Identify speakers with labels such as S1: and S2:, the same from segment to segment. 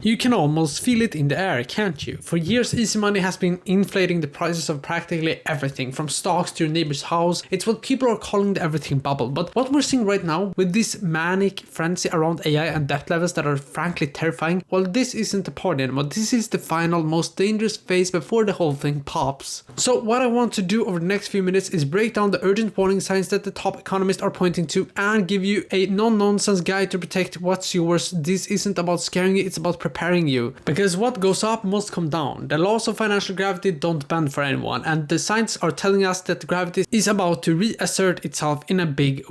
S1: You can almost feel it in the air, can't you? For years, easy money has been inflating the prices of practically everything, from stocks to your neighbor's house. It's what people are calling the everything bubble. But what we're seeing right now, with this manic frenzy around AI and debt levels that are frankly terrifying, well, this isn't the party anymore. This is the final, most dangerous phase before the whole thing pops. So what I want to do over the next few minutes is break down the urgent warning signs that the top economists are pointing to and give you a non-nonsense guide to protect what's yours. This isn't about scaring you, it's about preparing you. Because what goes up must come down. The laws of financial gravity don't bend for anyone, and the signs are telling us that gravity is about to reassert itself in a big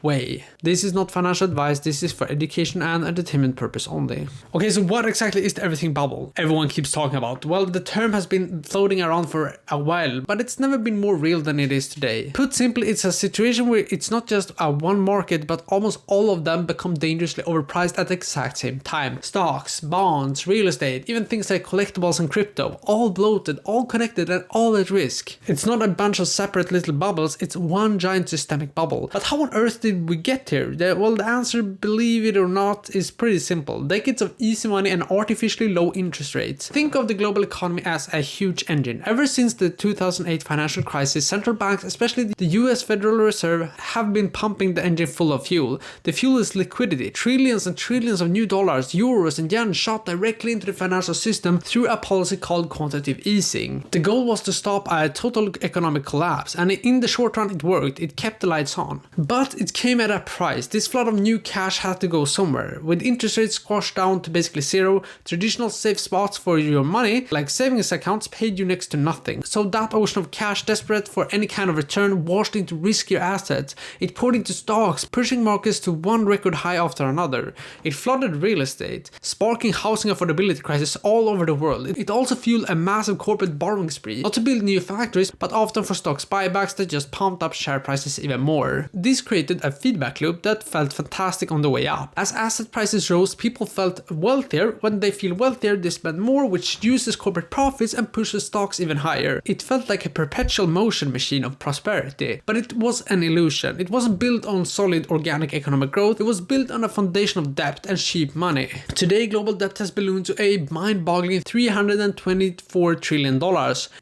S1: way. This is not financial advice, this is for education and entertainment purpose only. Okay, so what exactly is the everything bubble everyone keeps talking about? Well, the term has been floating around for a while, but it's never been more real than it is today. Put simply, it's a situation where it's not just a one market, but almost all of them become dangerously overpriced at the exact same time. Stocks, bonds, real estate, even things like collectibles and crypto, all bloated, all connected, and all at risk. It's not a bunch of separate little bubbles, it's one giant systemic bubble. But how on earth did we get here? Well, the answer, believe it or not, is pretty simple. Decades of easy money and artificially low interest rates. Think of the global economy as a huge engine. Ever since the 2008 financial crisis, central banks, especially the US Federal Reserve, have been pumping the engine full of fuel. The fuel is liquidity. Trillions and trillions of new dollars, euros, and yen shot directly into the financial system through a policy called quantitative easing. The goal was to stop a total economic collapse, and in the short run it worked. It kept the lights on. But it came at a price. This flood of new cash had to go somewhere. With interest rates squashed down to basically zero, traditional safe spots for your money, like savings accounts, paid you next to nothing. So that ocean of cash, desperate for any kind of return, washed into riskier assets. It poured into stocks, pushing markets to one record high after another. It flooded real estate, sparking housing affordability crisis all over the world. It also fueled a massive corporate borrowing spree, not to build new factories, but often for stocks buybacks that just pumped up share prices even more. This created a feedback loop that felt fantastic on the way up. As asset prices rose, people felt wealthier. When they feel wealthier, they spend more, which reduces corporate profits and pushes stocks even higher. It felt like a perpetual motion machine of prosperity. But it was an illusion. It wasn't built on solid organic economic growth, it was built on a foundation of debt and cheap money. Today, global debt has ballooned to a mind-boggling $324 trillion.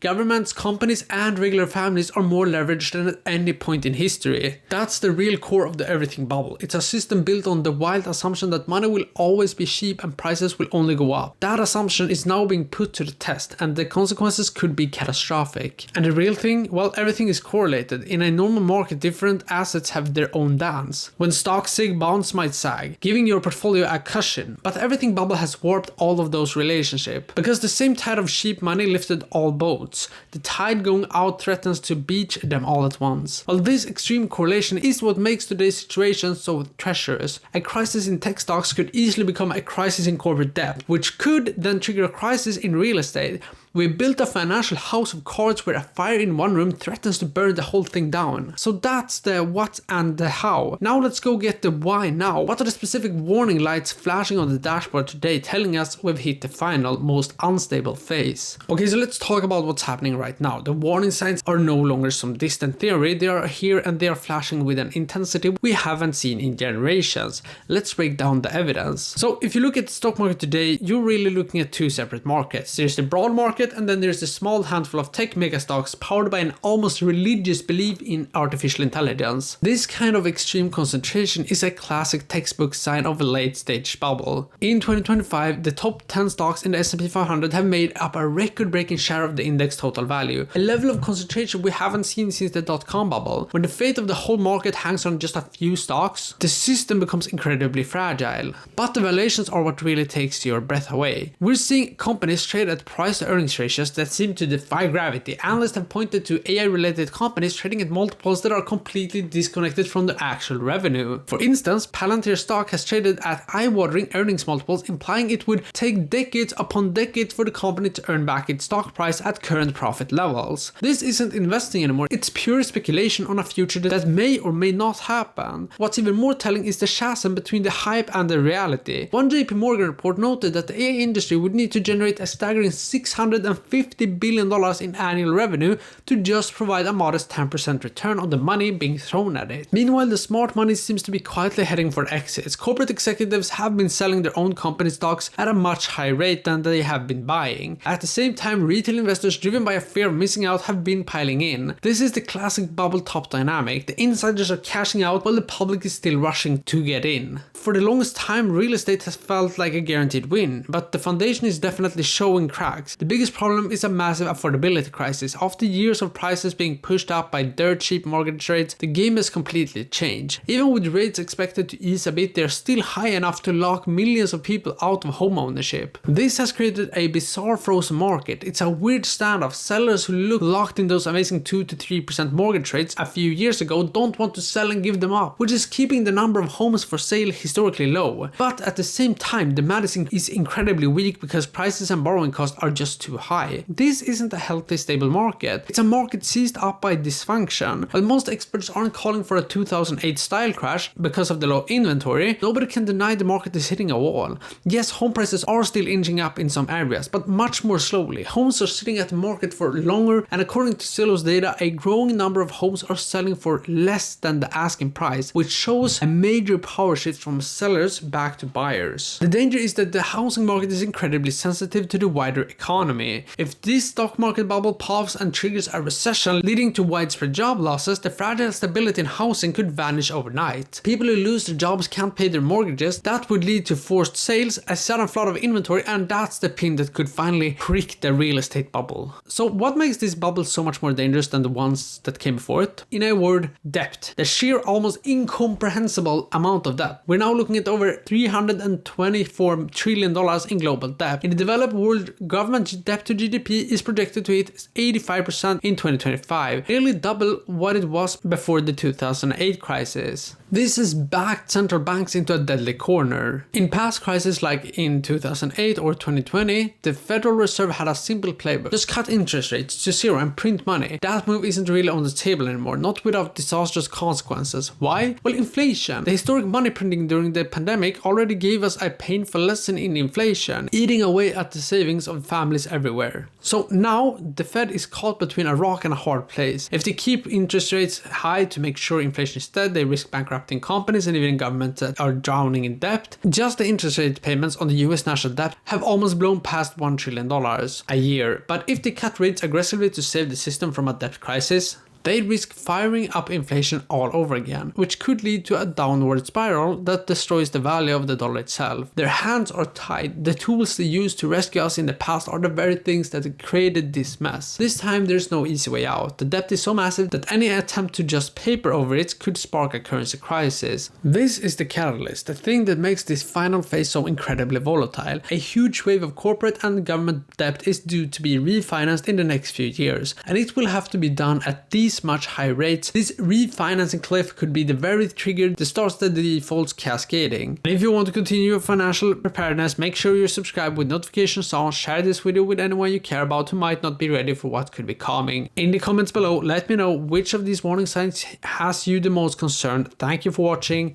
S1: Governments, companies, and regular families are more leveraged than at any point in history. That's the real core of the everything bubble. It's a system built on the wild assumption that money will always be cheap and prices will only go up. That assumption is now being put to the test, and the consequences could be catastrophic. And the real thing? Well, everything is correlated. In a normal market, different assets have their own dance. When stocks zig, bonds might sag, giving your portfolio a cushion. But the everything bubble has warped all of those relationships, because the same tide of cheap money lifted all boats. The tide going out threatens to beach them all at once. Well, this extreme correlation is what makes today's situation so treacherous. A crisis in tech stocks could easily become a crisis in corporate debt, which could then trigger a crisis in real estate. We built a financial house of cards where a fire in one room threatens to burn the whole thing down. So that's the what and the how. Now let's go get the why now. What are the specific warning lights flashing on the dashboard today telling us we've hit the final, most unstable phase? Okay, so let's talk about what's happening right now. The warning signs are no longer some distant theory. They are here and they are flashing with an intensity we haven't seen in generations. Let's break down the evidence. So if you look at the stock market today, you're really looking at two separate markets. There's the broad market, and then there's a small handful of tech megastocks powered by an almost religious belief in artificial intelligence. This kind of extreme concentration is a classic textbook sign of a late stage bubble. In 2025, the top 10 stocks in the S&P 500 have made up a record-breaking share of the index total value, a level of concentration we haven't seen since the dot-com bubble. When the fate of the whole market hangs on just a few stocks, the system becomes incredibly fragile. But the valuations are what really takes your breath away. We're seeing companies trade at price-to-earnings ratios that seem to defy gravity. Analysts have pointed to AI-related companies trading at multiples that are completely disconnected from the actual revenue. For instance, Palantir stock has traded at eye-watering earnings multiples, implying it would take decades upon decades for the company to earn back its stock price at current profit levels. This isn't investing anymore, it's pure speculation on a future that may or may not happen. What's even more telling is the chasm between the hype and the reality. One JP Morgan report noted that the AI industry would need to generate a staggering $600 $250 billion in annual revenue to just provide a modest 10% return on the money being thrown at it. Meanwhile, the smart money seems to be quietly heading for exits. Corporate executives have been selling their own company stocks at a much higher rate than they have been buying. At the same time, retail investors driven by a fear of missing out have been piling in. This is the classic bubble top dynamic. The insiders are cashing out while the public is still rushing to get in. For the longest time, real estate has felt like a guaranteed win, but the foundation is definitely showing cracks. The biggest problem is a massive affordability crisis. After years of prices being pushed up by dirt cheap mortgage rates, the game has completely changed. Even with rates expected to ease a bit, they're still high enough to lock millions of people out of home ownership. This has created a bizarre frozen market. It's a weird standoff. Sellers who look locked in those amazing 2 to 3% mortgage rates a few years ago don't want to sell and give them up, which is keeping the number of homes for sale historically low. But at the same time, demand is incredibly weak because prices and borrowing costs are just too high. This isn't a healthy, stable market. It's a market seized up by dysfunction. While most experts aren't calling for a 2008 style crash because of the low inventory, nobody can deny the market is hitting a wall. Yes, home prices are still inching up in some areas, but much more slowly. Homes are sitting at the market for longer, and according to Zillow's data, a growing number of homes are selling for less than the asking price, which shows a major power shift from sellers back to buyers. The danger is that the housing market is incredibly sensitive to the wider economy. If this stock market bubble pops and triggers a recession leading to widespread job losses, the fragile stability in housing could vanish overnight. People who lose their jobs can't pay their mortgages. That would lead to forced sales, a sudden flood of inventory, and that's the pin that could finally prick the real estate bubble. So what makes this bubble so much more dangerous than the ones that came before it? In a word, debt. The sheer almost incomprehensible amount of debt. We're now looking at over $324 trillion in global debt. In the developed world, government debt to GDP is projected to hit 85% in 2025, nearly double what it was before the 2008 crisis. This has backed central banks into a deadly corner. In past crises like in 2008 or 2020, the Federal Reserve had a simple playbook. Just cut interest rates to zero and print money. That move isn't really on the table anymore, not without disastrous consequences. Why? Well, inflation. The historic money printing during the pandemic already gave us a painful lesson in inflation, eating away at the savings of families everywhere. So now the Fed is caught between a rock and a hard place. If they keep interest rates high to make sure inflation is dead, they risk bankrupting companies and even governments that are drowning in debt. Just the interest rate payments on the US national debt have almost blown past $1 trillion a year. But if they cut rates aggressively to save the system from a debt crisis, they risk firing up inflation all over again, which could lead to a downward spiral that destroys the value of the dollar itself. Their hands are tied. The tools they used to rescue us in the past are the very things that created this mess. This time there's no easy way out. The debt is so massive that any attempt to just paper over it could spark a currency crisis. This is the catalyst, the thing that makes this final phase so incredibly volatile. A huge wave of corporate and government debt is due to be refinanced in the next few years, and it will have to be done at these much higher rates. This refinancing cliff could be the very trigger that starts the defaults cascading. And if you want to continue your financial preparedness, make sure you're subscribed with notifications on, share this video with anyone you care about who might not be ready for what could be coming. In the comments below, let me know which of these warning signs has you the most concerned. Thank you for watching.